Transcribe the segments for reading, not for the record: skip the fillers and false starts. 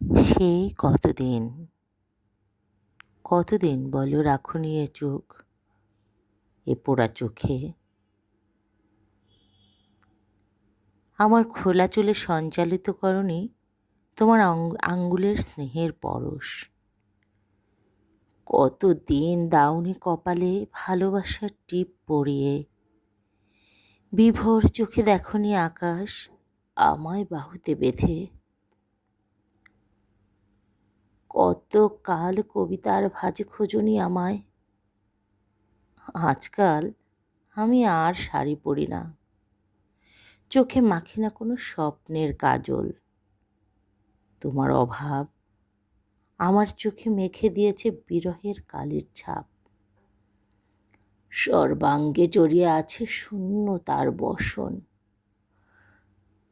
সেই কতদিন, কতদিন বলো রাখুনি এ চোখ, এ পোড়া চোখে। আমার খোলা চুলে সঞ্চালিত করনি তোমার আঙ্গুলের স্নেহের পরশ। কতদিন দাউনি কপালে ভালোবাসার টিপ পরিয়ে। বিভোর চোখে দেখনি আকাশ আমায় বাহুতে বেঁধে। কত কাল কবিতার ভাজে খোঁজনি আমায়। আজকাল আমি আর শাড়ি পরি না, চোখে মাখি না কোনো স্বপ্নের কাজল। তোমার অভাব আমার চোখে মেখে দিয়েছে বিরহের কালির ছাপ। সর্বাঙ্গে জড়িয়ে আছে শূন্যতার বসন।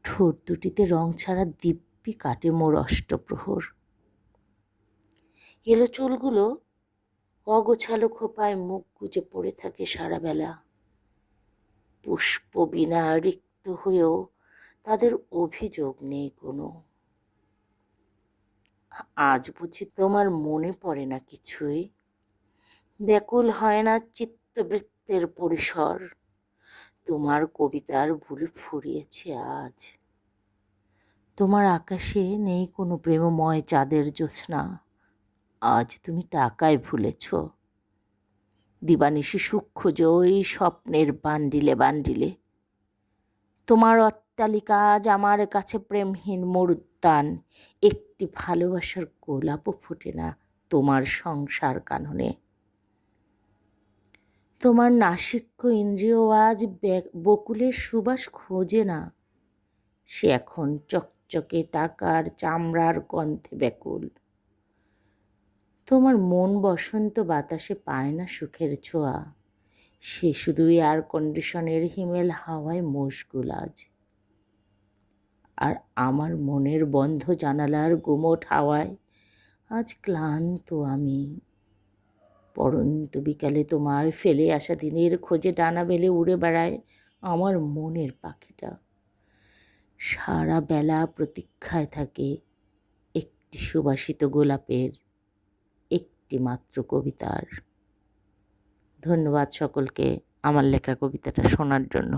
ঠোঁট দুটিতে রং ছাড়া দিব্যি কাটে মোর অষ্টপ্রহর। এলো চুলগুলো অগোছালো খোপায় মুখ গুজে পড়ে থাকে সারা বেলা। পুষ্প বিনা রিক্ত হয়েও তাদের অভিযোগ নেই কোনো। আজ বুঝি তোমার মনে পড়ে না কিছুই, ব্যাকুল হয় না চিত্তবৃত্তের পরিসর। তোমার কবিতার ভুল ফুরিয়েছে আজ। তোমার আকাশে নেই কোনো প্রেমময় চাঁদের জ্যোৎস্না। আজ তুমি টাকায় ভুলেছ। দিবানিশি সূক্ষ্ম জয়ী স্বপ্নের বান্ডিলে বান্ডিলে। তোমার অট্টালিকা আজ আমার কাছে প্রেমহীন মরুদ্যান। একটি ভালোবাসার গোলাপও ফোটে না তোমার সংসার কাননে। তোমার নাসিক্য ইন্দ্রিয় আজ বকুলের সুবাস খোঁজে না। সে এখন চকচকে টাকার চামড়ার গন্ধে ব্যাকুল। তোমার মন বসন্ত বাতাসে পায় না সুখের ছোঁয়া। সে শুধুই এয়ার কন্ডিশনের হিমেল হাওয়ায় মশগুল আজ। আর আমার মনের বন্ধ জানালার গুমোট হাওয়ায় আজ ক্লান্ত আমি। পড়ন্ত বিকালে তোমার ফেলে আসা দিনের খোঁজে ডানা মেলে উড়ে বেড়ায় আমার মনের পাখিটা। সারা বেলা প্রতীক্ষায় থাকে একটি সুবাসিত গোলাপের, একটি মাত্র কবিতার। ধন্যবাদ সকলকে আমার লেখা কবিতাটা শোনার জন্য।